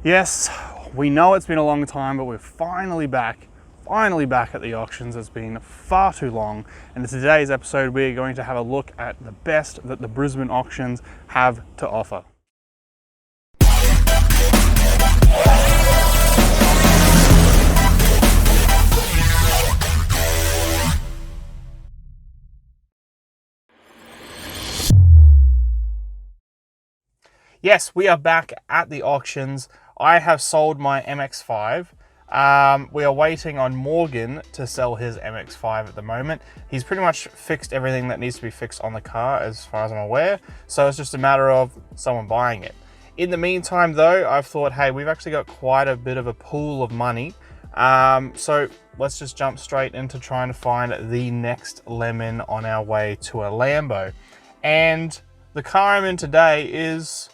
Yes, we know it's been a long time, but we're finally back at the auctions. It's been far too long, and in today's episode we're going to have a look at the best that the Brisbane auctions have to offer. Yes, we are back at the auctions. I have sold my MX-5. We are waiting on Morgan to sell his MX-5 at the moment. He's pretty much fixed everything that needs to be fixed on the car as far as I'm aware. So it's just a matter of someone buying it. In the meantime though, I've thought, hey, we've actually got quite a bit of a pool of money. So let's just jump straight into trying to find the next lemon on our way to a Lambo. And the car I'm in today is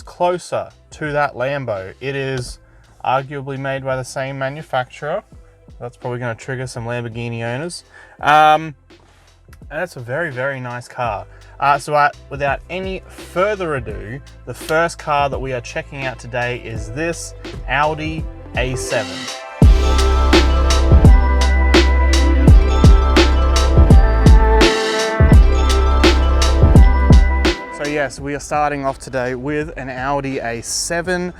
closer to that Lambo. It is arguably made by the same manufacturer. That's probably going to trigger some Lamborghini owners. And it's a very, very nice car. So without any further ado, the first car that we are checking out today is this Audi A7. So yes, we are starting off today with an Audi A7.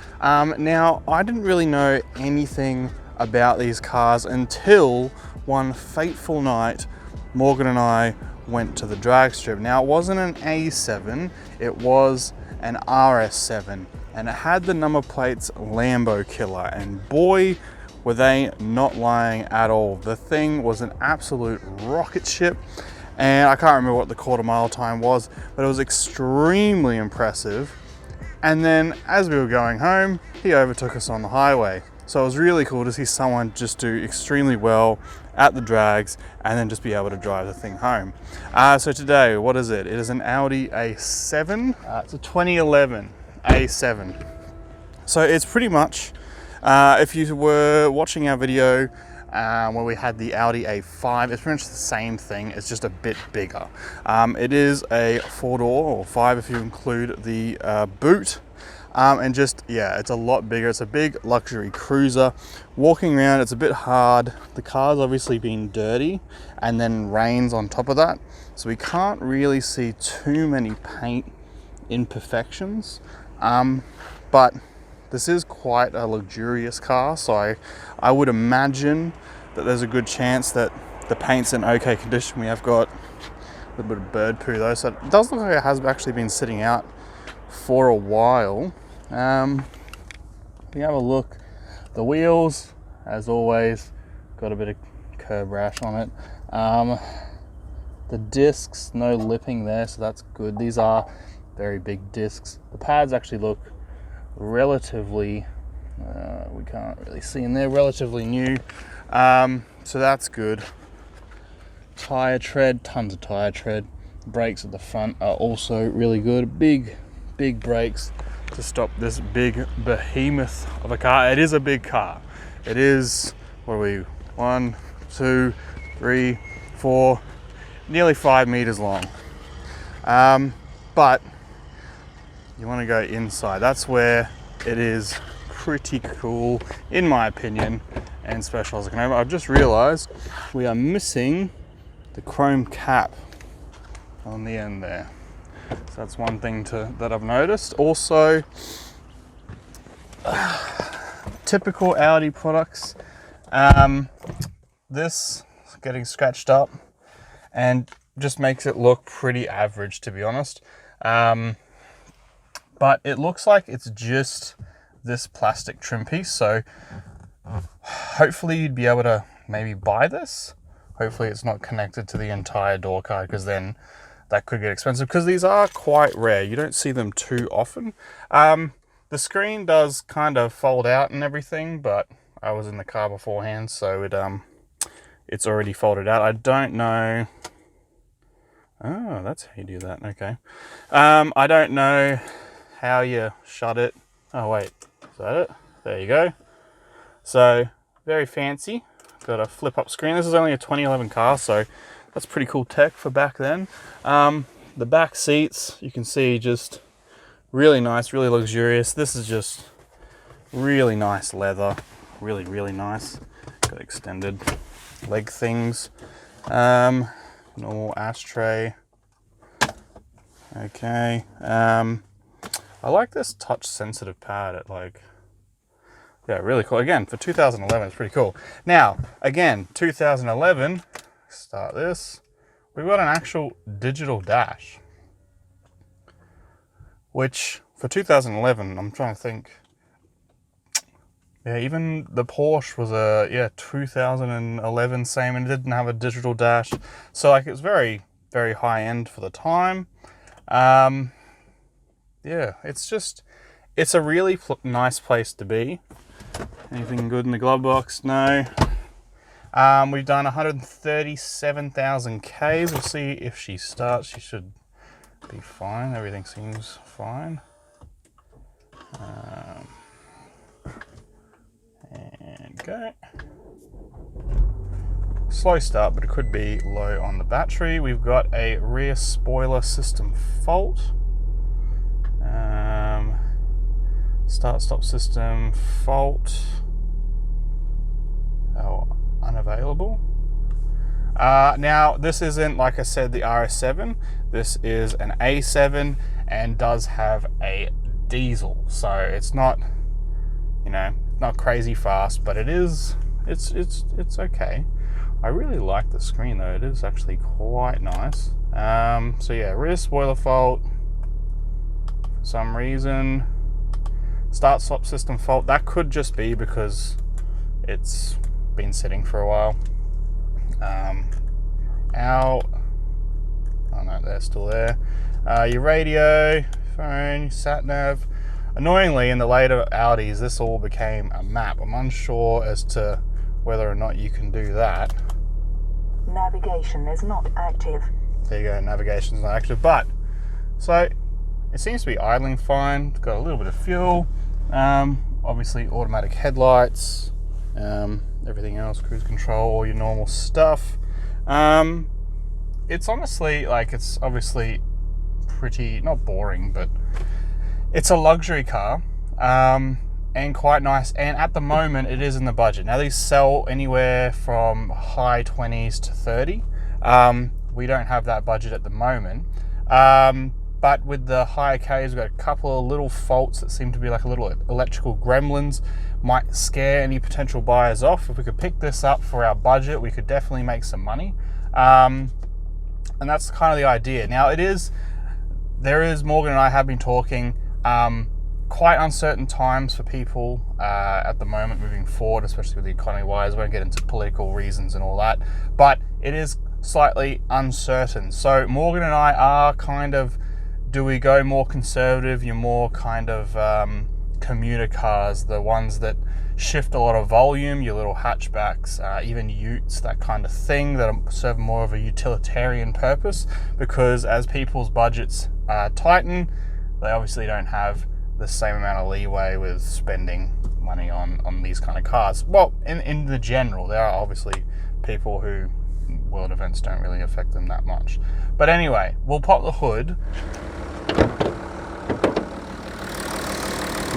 Now, I didn't really know anything about these cars until one fateful night, Morgan and I went to the drag strip. Now, it wasn't an A7, it was an RS7, and it had the number plates Lambo Killer, and boy, were they not lying at all. The thing was an absolute rocket ship. And I can't remember what the quarter mile time was, but it was extremely impressive. And then as we were going home, he overtook us on the highway. So it was really cool to see someone just do extremely well at the drags and then just be able to drive the thing home. So today, what is it? It is an Audi A7. It's a 2011 A7. So it's pretty much, if you were watching our video, where we had the Audi A5, it's pretty much the same thing, it's just a bit bigger. It is a 4-door, or 5 if you include the boot, and just, yeah, it's a lot bigger. It's a big luxury cruiser. Walking around, it's a bit hard. The car's obviously been dirty, and then rains on top of that, so we can't really see too many paint imperfections, but this is quite a luxurious car, so I would imagine that there's a good chance that the paint's in okay condition. We have got a little bit of bird poo though, so it does look like it has actually been sitting out for a while. We have a look. The wheels, as always, got a bit of curb rash on it. The discs, no lipping there, so that's good. These are very big discs. The pads actually look relatively, we can't really see in there, relatively new, so that's good. Tire tread, tons of tire tread. Brakes at the front are also really good. Big brakes to stop this big behemoth of a car. It is a big car. It is, what are we, 1, 2, 3, 4, nearly 5 meters long. But you want to go inside. That's where it is pretty cool, in my opinion, and special. I've just realized we are missing the chrome cap on the end there. So that's one thing that I've noticed. Also, typical Audi products. This is getting scratched up and just makes it look pretty average, to be honest. But it looks like it's just this plastic trim piece, so hopefully you'd be able to maybe buy this. Hopefully it's not connected to the entire door card, because then that could get expensive, because these are quite rare. You don't see them too often. The screen does kind of fold out and everything, but I was in the car beforehand, so it's already folded out. I don't know. Oh, that's how you do that. Okay. I don't know how you shut it. Oh wait, is that it? There you go. So very fancy. Got a flip up screen. This is only a 2011 car, so that's pretty cool tech for back then. The back seats, you can see, just really nice, really luxurious. This is just Really nice leather, really nice. Got extended leg things. Normal ashtray. Okay. I like this touch sensitive pad. It like, yeah, really cool. Again, for 2011, it's pretty cool. Now, again, 2011, start this. We've got an actual digital dash, which for 2011, I'm trying to think. Yeah, even the Porsche was a 2011 same, and it didn't have a digital dash. So like, it's very high end for the time. Yeah, it's a really nice place to be. Anything good in the glove box? No. We've done 137,000 Ks. We'll see if she starts. She should be fine. Everything seems fine. And go. Slow start, but it could be low on the battery. We've got a rear spoiler system fault. Start-stop system fault. Oh, unavailable. Now, this isn't, like I said, the RS7. This is an A7 and does have a diesel. So it's not, you know, not crazy fast, but it's okay. I really like the screen though. It is actually quite nice. So yeah, rear spoiler fault. For some reason, start-stop system fault. That could just be because it's been sitting for a while. Out. Oh no, they're still there. Your radio, phone, sat nav. Annoyingly, in the later Audis, this all became a map. I'm unsure as to whether or not you can do that. Navigation is not active. There you go, navigation's not active. But, so, it seems to be idling fine. It's got a little bit of fuel. Obviously, automatic headlights. Everything else, cruise control, all your normal stuff. It's honestly, like, it's obviously pretty, not boring, but it's a luxury car. And quite nice, and at the moment it is in the budget. Now these sell anywhere from high 20s to 30. We don't have that budget at the moment, but with the higher Ks, we've got a couple of little faults that seem to be like a little electrical gremlins. Might scare any potential buyers off. If we could pick this up for our budget, we could definitely make some money, and that's kind of the idea. Now Morgan and I have been talking, quite uncertain times for people at the moment moving forward, especially with the economy wise. We won't get into political reasons and all that, but it is slightly uncertain. So Morgan and I are kind of, do we go more conservative, your more kind of commuter cars, the ones that shift a lot of volume, your little hatchbacks, even utes, that kind of thing, that serve more of a utilitarian purpose, because as people's budgets tighten, they obviously don't have the same amount of leeway with spending money on these kind of cars. Well, in the general, there are obviously people who world events don't really affect them that much. But anyway, we'll pop the hood.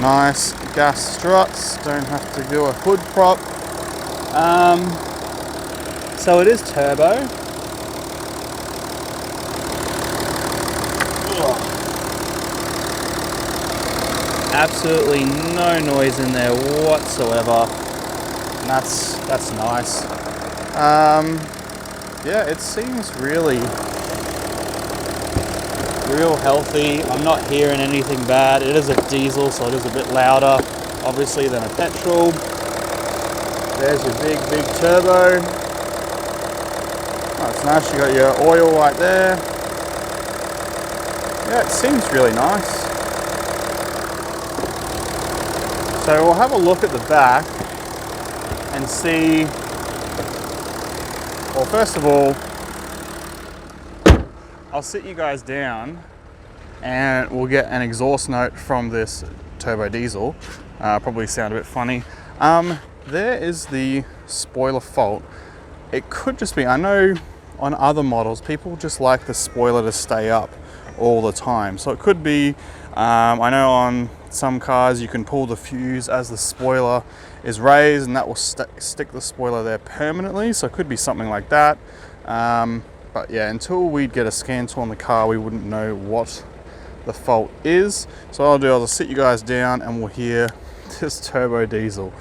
Nice gas struts, don't have to do a hood prop. So it is turbo. Absolutely no noise in there whatsoever, and that's nice. Yeah, it seems really real healthy. I'm not hearing anything bad. It is a diesel, so it is a bit louder, obviously, than a petrol. There's your big turbo. Oh, it's nice. You got your oil right there. Yeah, it seems really nice. So we'll have a look at the back and see. Well, first of all, I'll sit you guys down and we'll get an exhaust note from this turbo diesel. Probably sound a bit funny. There is the spoiler fault. It could just be, I know on other models, people just like the spoiler to stay up all the time. So it could be I know on some cars you can pull the fuse as the spoiler is raised, and that will stick the spoiler there permanently, so it could be something like that. But yeah, until we get a scan tool on the car, we wouldn't know what the fault is. So what I'll do is I'll sit you guys down and we'll hear this turbo diesel.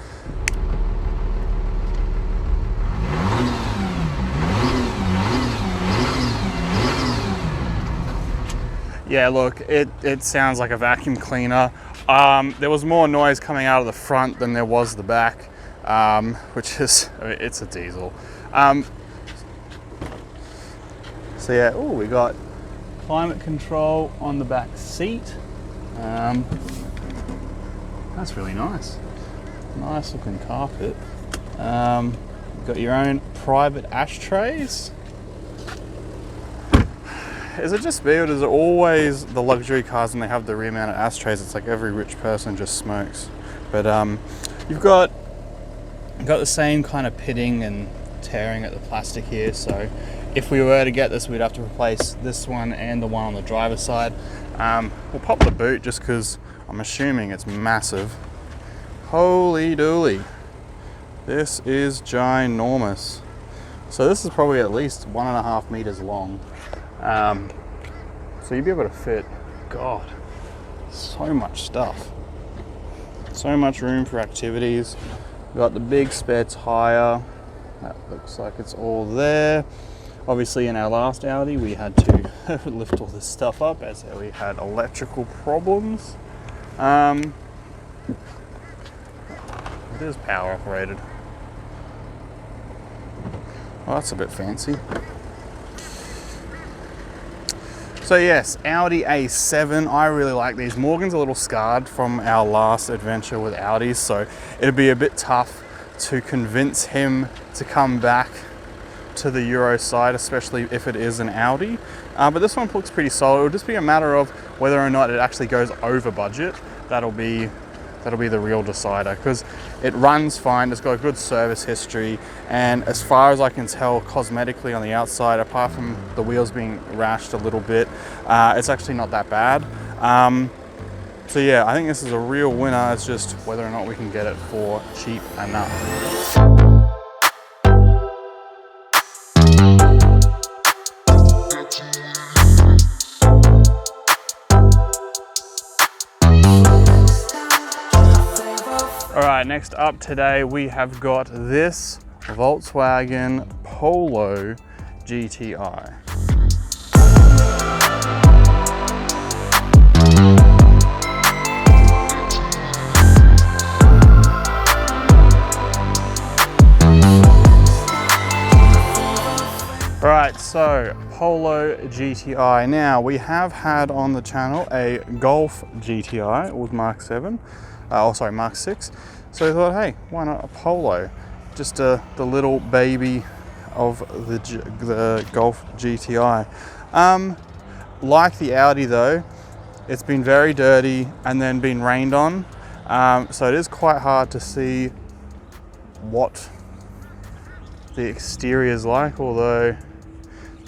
Yeah, look, it sounds like a vacuum cleaner. There was more noise coming out of the front than there was the back, which is, I mean, it's a diesel. So yeah, oh, we got climate control on the back seat. That's really nice. Nice looking carpet. You've got your own private ashtrays. Is it just me, or is it always the luxury cars when they have the rear mounted ashtrays? It's like every rich person just smokes. But you've got the same kind of pitting and tearing at the plastic here. So if we were to get this, we'd have to replace this one and the one on the driver's side. We'll pop the boot just because I'm assuming it's massive. Holy dooly. This is ginormous. So this is probably at least 1.5 meters long. So you'd be able to fit, God, so much stuff. So much room for activities. We've got the big spare tire. That looks like it's all there. Obviously in our last Audi we had to lift all this stuff up as we had electrical problems. It is power operated. Well, that's a bit fancy. So yes, Audi A7, I really like these. Morgan's a little scarred from our last adventure with Audis, so it'd be a bit tough to convince him to come back to the Euro side, especially if it is an Audi. But this one looks pretty solid. It'll just be a matter of whether or not it actually goes over budget. That'll be the real decider, because it runs fine, it's got a good service history, and as far as I can tell cosmetically on the outside, apart from the wheels being rashed a little bit, it's actually not that bad. So yeah, I think this is a real winner. It's just whether or not we can get it for cheap enough. Alright, next up today we have got this Volkswagen Polo GTI. Alright, so Polo GTI. Now, we have had on the channel a Golf GTI with Mark 7. Mark 6. So we thought, hey, why not a Polo? Just the little baby of the Golf GTI. Like the Audi though, it's been very dirty and then been rained on. So it is quite hard to see what the exterior is like, although,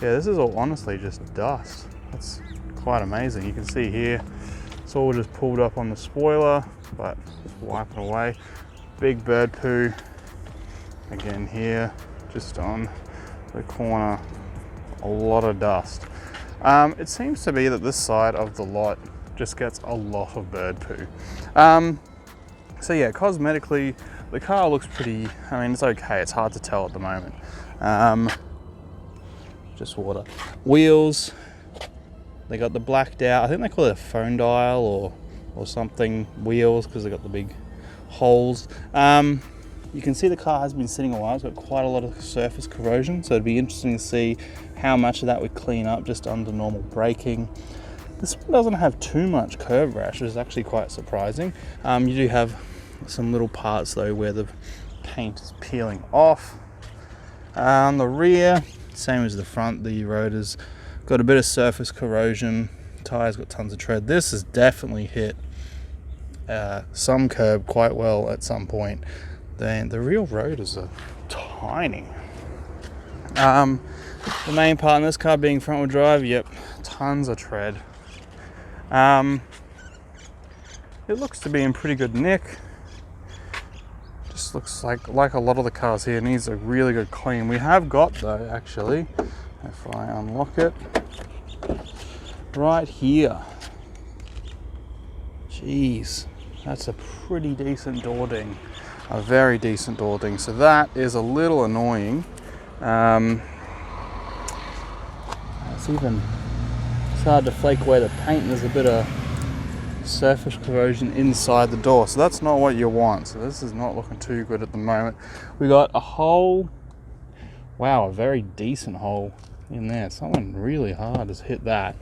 yeah, this is all honestly just dust. That's quite amazing. You can see here, it's all just pulled up on the spoiler, but just wiping away. Big bird poo again here, just on the corner, a lot of dust. It seems to be that this side of the lot just gets a lot of bird poo. So yeah, cosmetically the car looks pretty, I mean, it's okay, it's hard to tell at the moment. Just water. Wheels, they got the blacked out, I think they call it a phone dial or something, wheels, because they got the big holes. You can see the car has been sitting a while. It's got quite a lot of surface corrosion, so it'd be interesting to see how much of that would clean up just under normal braking. This one doesn't have too much curb rash, which is actually quite surprising. You do have some little parts though where the paint is peeling off. On the rear, same as the front, the rotor's got a bit of surface corrosion. Tyres got tons of tread. This has definitely hit some curb quite well at some point. Then the real rotors are tiny. The main part in this car being front wheel drive, yep, tons of tread. it looks to be in pretty good nick. Just looks like a lot of the cars here, needs a really good clean. We have got though, actually, if I unlock it, right here. Jeez, that's a pretty decent door ding. A very decent door ding. So that is a little annoying. It's hard to flake away the paint. There's a bit of surface corrosion inside the door, so that's not what you want. So this is not looking too good at the moment. We got a hole, wow, a very decent hole in there. Someone really hard has hit that.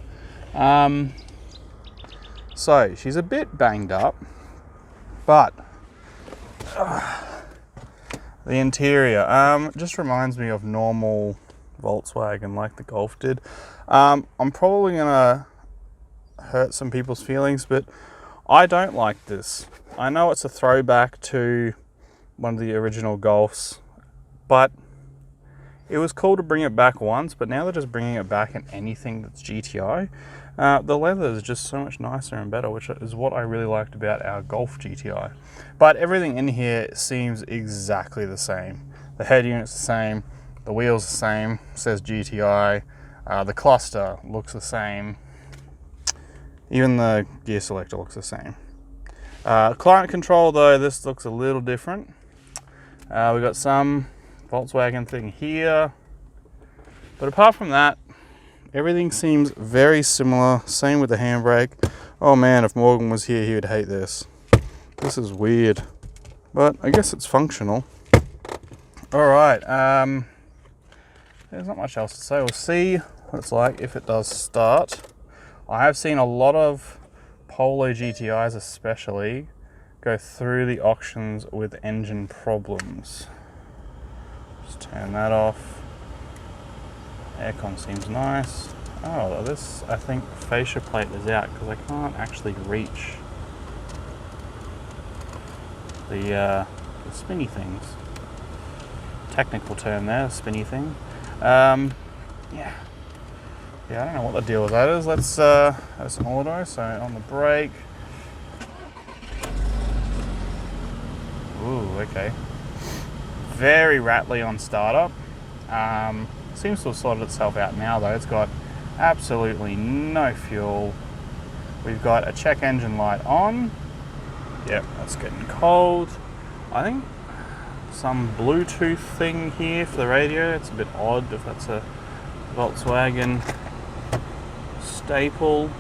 So she's a bit banged up, but the interior just reminds me of normal Volkswagen, like the Golf did. I'm probably gonna hurt some people's feelings, but I don't like this. I know it's a throwback to one of the original Golfs, but it was cool to bring it back once, but now they're just bringing it back in anything that's GTI. The leather is just so much nicer and better, which is what I really liked about our Golf GTI. But everything in here seems exactly the same. The head unit's the same, the wheels the same, says GTI, the cluster looks the same. Even the gear selector looks the same. Climate control though, this looks a little different. We've got some Volkswagen thing here. But apart from that, everything seems very similar. Same with the handbrake. Oh man, if Morgan was here, he would hate this. This is weird. But I guess it's functional. Alright, there's not much else to say. We'll see what it's like if it does start. I have seen a lot of Polo GTIs especially go through the auctions with engine problems. Just turn that off. Aircon seems nice. Oh, this, I think, fascia plate is out because I can't actually reach the spinny things. Technical term there, the spinny thing. Yeah, I don't know what the deal with that is. Let's have some auto. So on the brake. Ooh, okay. Very rattly on startup. Seems to have sorted itself out now though. It's got absolutely no fuel. We've got a check engine light on. Yep, that's getting cold. I think some Bluetooth thing here for the radio. It's a bit odd if that's a Volkswagen staple.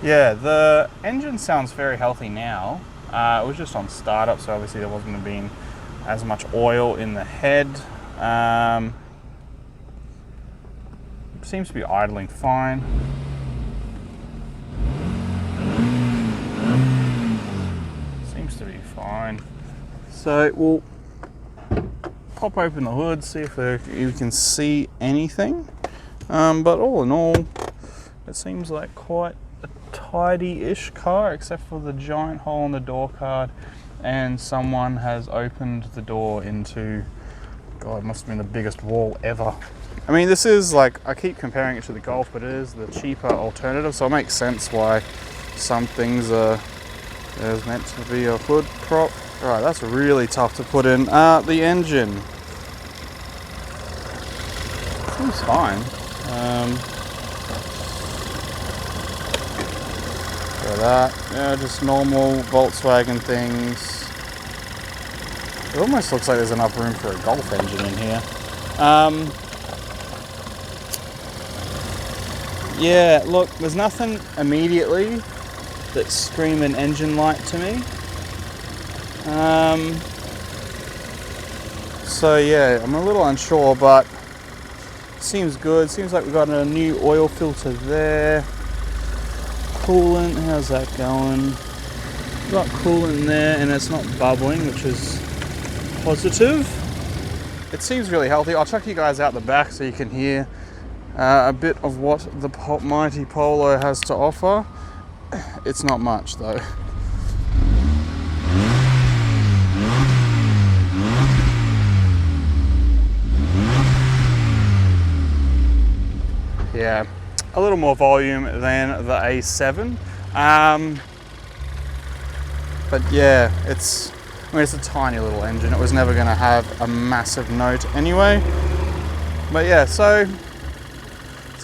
Yeah, the engine sounds very healthy now. It was just on startup, so obviously there wasn't going to be as much oil in the head. Seems to be idling fine. Seems to be fine. So we'll pop open the hood, see if you can see anything. But all in all, it seems like quite a tidy-ish car, except for the giant hole in the door card, and someone has opened the door into, God, it must have been the biggest wall ever. I mean, this is like, I keep comparing it to the Golf, but it is the cheaper alternative, so it makes sense why some things are, there's meant to be a hood prop. Alright, that's really tough to put in. The engine. Seems fine. So that, yeah, just normal Volkswagen things. It almost looks like there's enough room for a Golf engine in here. Yeah, look, there's nothing immediately that's screaming engine light to me. So yeah, I'm a little unsure, but seems good. Seems like we've got a new oil filter there. Coolant, how's that going? We've got coolant in there and it's not bubbling, which is positive. It seems really healthy. I'll chuck you guys out the back so you can hear a bit of what the mighty Polo has to offer. It's not much though. Yeah, a little more volume than the A7. But yeah, it's a tiny little engine. It was never going to have a massive note anyway. But yeah, so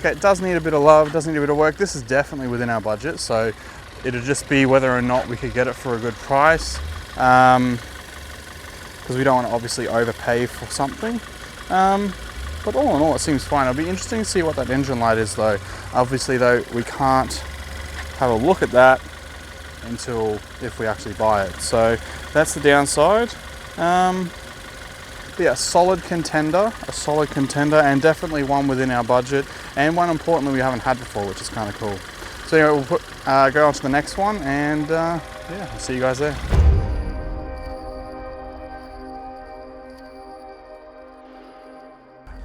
it does need a bit of love, does need a bit of work. This is definitely within our budget, so it'll just be whether or not we could get it for a good price, because we don't want to obviously overpay for something. But all in all, it seems fine. It'll be interesting to see what that engine light is though. Obviously though, we can't have a look at that until if we actually buy it. So that's the downside. But yeah, a solid contender, and definitely one within our budget, and one importantly we haven't had before, which is kind of cool. So yeah, we'll go on to the next one, and yeah, I'll see you guys there.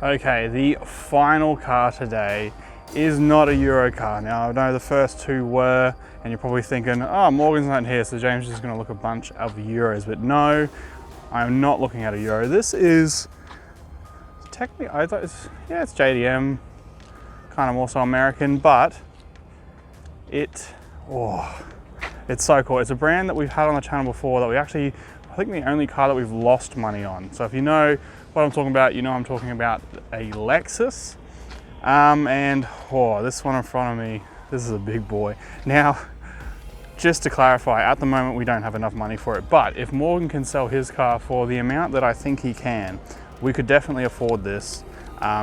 Okay, the final car today is not a Euro car. Now I know the first two were, and you're probably thinking, oh, Morgan's not here, so James is just gonna look a bunch of Euros, but no, I'm not looking at a Euro. This is technically, I thought it's JDM, kind of more so American, but it's so cool. It's a brand that we've had on the channel before that I think the only car that we've lost money on. So if you know what I'm talking about, you know I'm talking about a Lexus. And this one in front of me, this is a big boy. Now, just to clarify, at the moment we don't have enough money for it, but if Morgan can sell his car for the amount that I think he can, we could definitely afford this.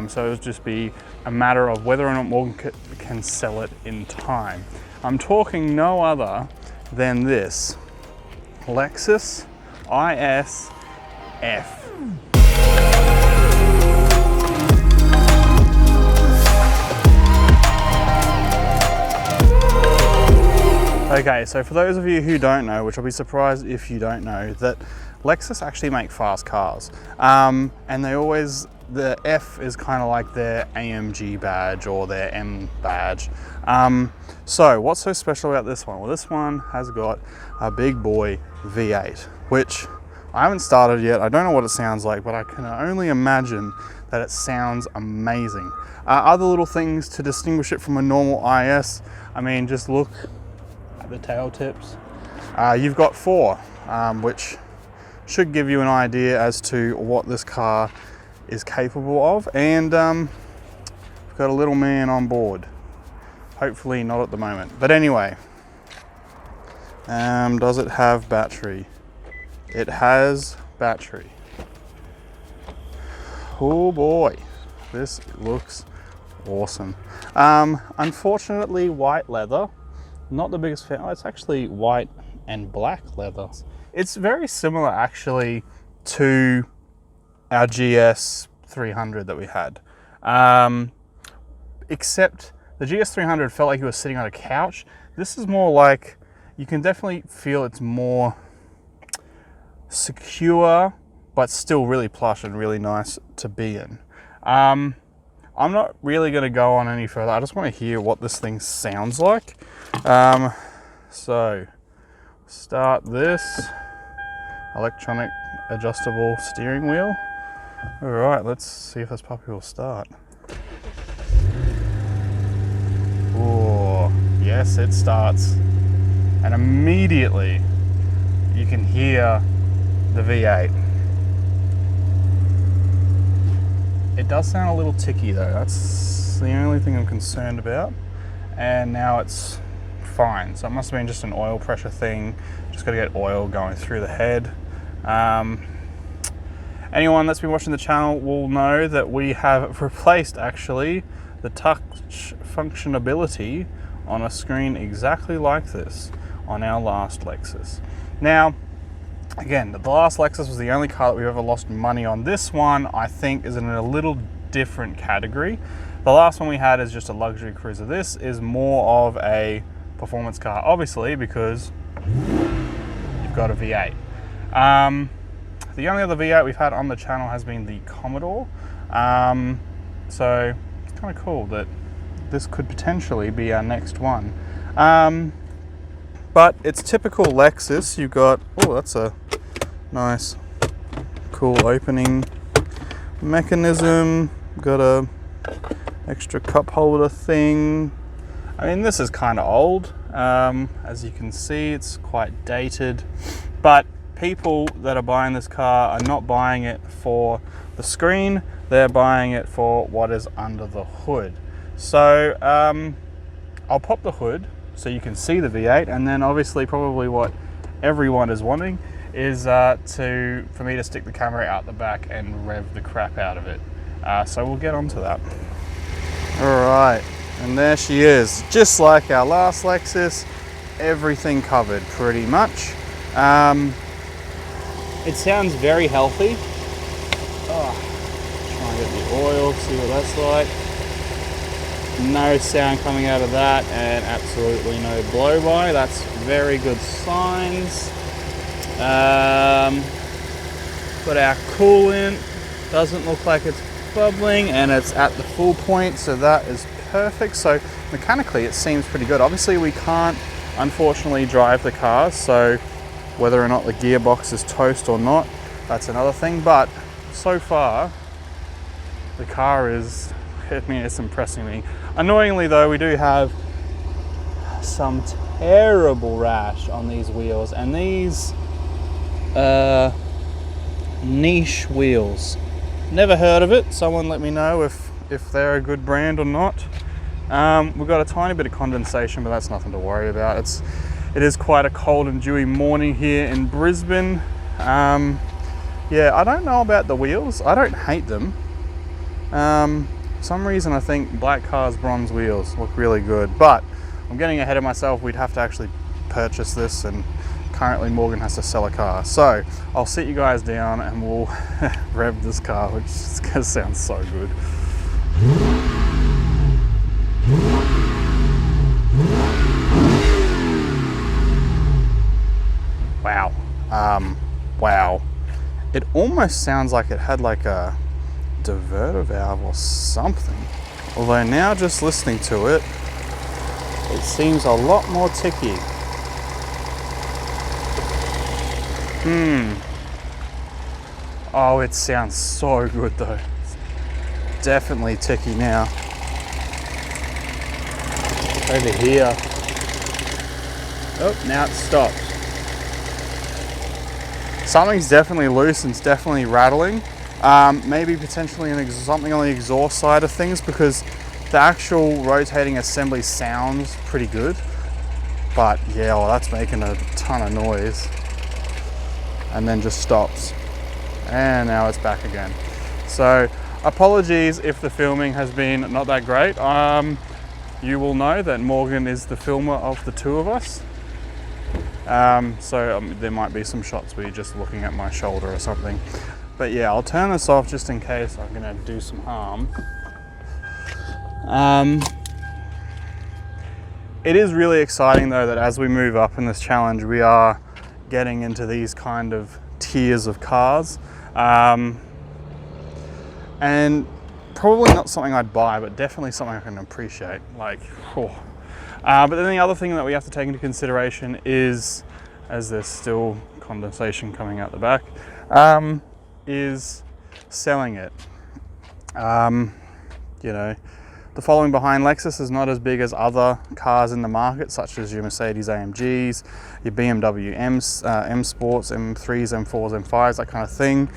So it would just be a matter of whether or not Morgan can sell it in time. I'm talking no other than this Lexus IS F. Okay, so for those of you who don't know, which I'll be surprised if you don't know, that Lexus actually make fast cars. And the F is kind of like their AMG badge or their M badge. So what's so special about this one? Well, this one has got a big boy V8, which I haven't started yet. I don't know what it sounds like, but I can only imagine that it sounds amazing. Other little things to distinguish it from a normal IS, I mean, just look at the tail tips. You've got 4, which should give you an idea as to what this car is capable of, and we've got a little man on board. Hopefully not at the moment, but anyway, does it have battery? It has battery. Oh boy, this looks awesome. Unfortunately, white leather. Not the biggest fan. Oh, it's actually white and black leather. It's very similar actually to our GS 300 that we had. Except the GS 300 felt like you were sitting on a couch. This is more like, you can definitely feel it's more secure, but still really plush and really nice to be in. I'm not really going to go on any further. I just want to hear what this thing sounds like. So start this electronic adjustable steering wheel. All right, let's see if this puppy will start. Oh, yes, it starts. And immediately you can hear the V8. It does sound a little ticky though. That's the only thing I'm concerned about. And now it's fine. So it must have been just an oil pressure thing. Just got to get oil going through the head. Anyone that's been watching the channel will know that we have replaced actually the touch functionality on a screen exactly like this on our last Lexus. Now, again, the last Lexus was the only car that we've ever lost money on. This one, I think, is in a little different category. The last one we had is just a luxury cruiser. This is more of a performance car, obviously, because you've got a V8. The only other V8 we've had on the channel has been the Commodore. So it's kind of cool that this could potentially be our next one. But it's typical Lexus. You've got, oh, that's a nice, cool opening mechanism. Got a extra cup holder thing. I mean, this is kind of old. As you can see, it's quite dated, but people that are buying this car are not buying it for the screen, they're buying it for what is under the hood. So I'll pop the hood so you can see the V8, and then obviously probably what everyone is wanting is for me to stick the camera out the back and rev the crap out of it. So we'll get onto that. All right, and there she is, just like our last Lexus, everything covered pretty much. It sounds very healthy. Oh, try and get the oil, see what that's like. No sound coming out of that, and absolutely no blow-by. That's very good signs. Got our coolant, doesn't look like it's bubbling, and it's at the full point, so that is perfect. So mechanically it seems pretty good. Obviously we can't unfortunately drive the car, so whether or not the gearbox is toast or not, that's another thing, but so far the car is, it's impressing me. Annoyingly though, we do have some terrible rash on these wheels, and these niche wheels, never heard of it. Someone let me know if they're a good brand or not. We've got a tiny bit of condensation, but that's nothing to worry about. It is quite a cold and dewy morning here in Brisbane. Yeah, I don't know about the wheels. I don't hate them. For some reason I think black cars, bronze wheels look really good, but I'm getting ahead of myself. We'd have to actually purchase this, and currently Morgan has to sell a car. So I'll sit you guys down and we'll rev this car, which is gonna sound so good. Wow. Wow. It almost sounds like it had like a diverter valve or something. Although now just listening to it, it seems a lot more ticky. Oh, it sounds so good though. It's definitely ticky now. Over here. Oh, now it's stopped. Something's definitely loose and it's definitely rattling. Maybe potentially something on the exhaust side of things, because the actual rotating assembly sounds pretty good. But yeah, well, that's making a ton of noise. And then just stops. And now it's back again. So apologies if the filming has been not that great. You will know that Morgan is the filmer of the two of us. There might be some shots where you're just looking at my shoulder or something. But yeah, I'll turn this off just in case I'm gonna do some harm. It is really exciting though that as we move up in this challenge, we are getting into these kind of tiers of cars. And probably not something I'd buy, but definitely something I can appreciate. Like, oh. But then the other thing that we have to take into consideration is, as there's still condensation coming out the back, is selling it. You know, the following behind Lexus is not as big as other cars in the market, such as your Mercedes AMGs, your BMW M Sports, M3s, M4s, M5s, that kind of thing.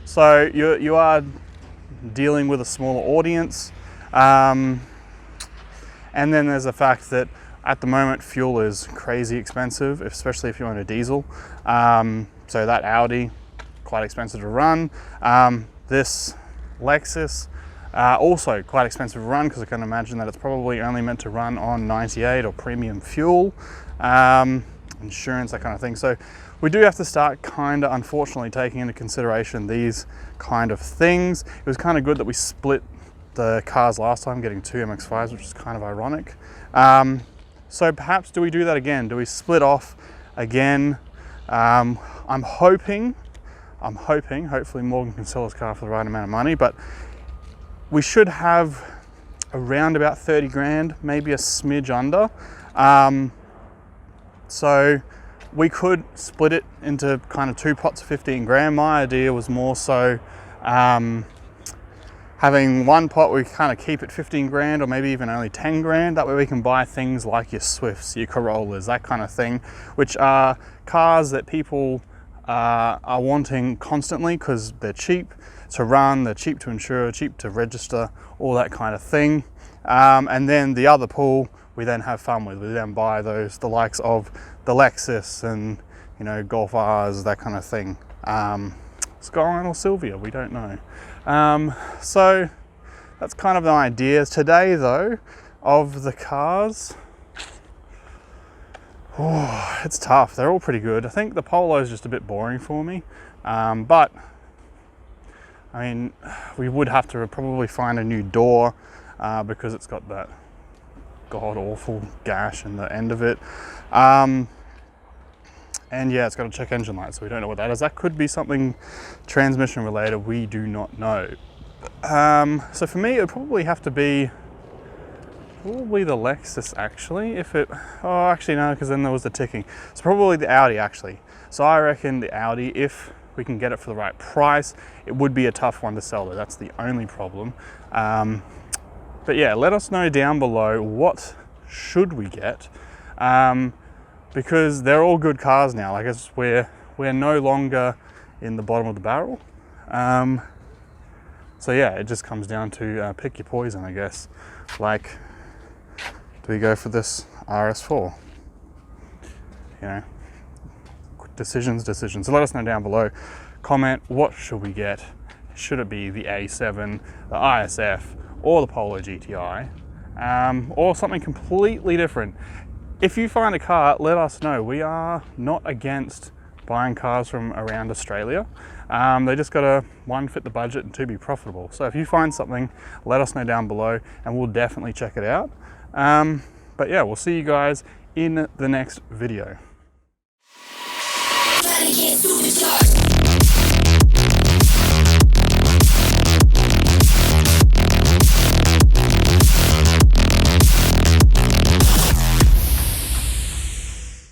So you are dealing with a smaller audience. And then there's the fact that at the moment fuel is crazy expensive, especially if you own a diesel. So that Audi, quite expensive to run. This Lexus, also quite expensive to run, because I can imagine that it's probably only meant to run on 98 or premium fuel, insurance, that kind of thing. So we do have to start kind of, unfortunately, taking into consideration these kind of things. It was kind of good that we split the cars last time, getting two MX-5s, which is kind of ironic. So perhaps do we do that again? Do we split off again? I'm hoping, hopefully Morgan can sell his car for the right amount of money, but we should have around about 30 grand, maybe a smidge under. So we could split it into kind of two pots of 15 grand. My idea was more so having one pot, we kind of keep it 15 grand or maybe even only 10 grand. That way we can buy things like your Swifts, your Corollas, that kind of thing, which are cars that people are wanting constantly because they're cheap to run, they're cheap to insure, cheap to register, all that kind of thing. And then the other pool we then have fun with. We then buy those, the likes of the Lexus and, you know, Golf R's, that kind of thing. Skyline or Sylvia, we don't know. So that's kind of the ideas today though of the cars. Oh, it's tough. They're all pretty good. I think the Polo is just a bit boring for me, but I mean, we would have to probably find a new door because it's got that god awful gash in the end of it. And yeah, it's got a check engine light, so we don't know what that is. That could be something transmission related, we do not know. So for me, it would probably have to be probably the Lexus actually. If it, oh actually no, because then there was the ticking. It's probably the Audi actually. So I reckon the Audi, if we can get it for the right price, it would be a tough one to sell though. That's the only problem. But yeah, let us know down below what should we get. Because they're all good cars now. Like we're no longer in the bottom of the barrel. So yeah, it just comes down to pick your poison, I guess. Like, do we go for this RS4? You know, decisions. So let us know down below. Comment, what should we get? Should it be the A7, the ISF, or the Polo GTI, or something completely different? If you find a car, let us know. We are not against buying cars from around Australia. They just gotta, one, fit the budget, and two, be profitable. So if you find something, let us know down below and we'll definitely check it out. But yeah, we'll see you guys in the next video.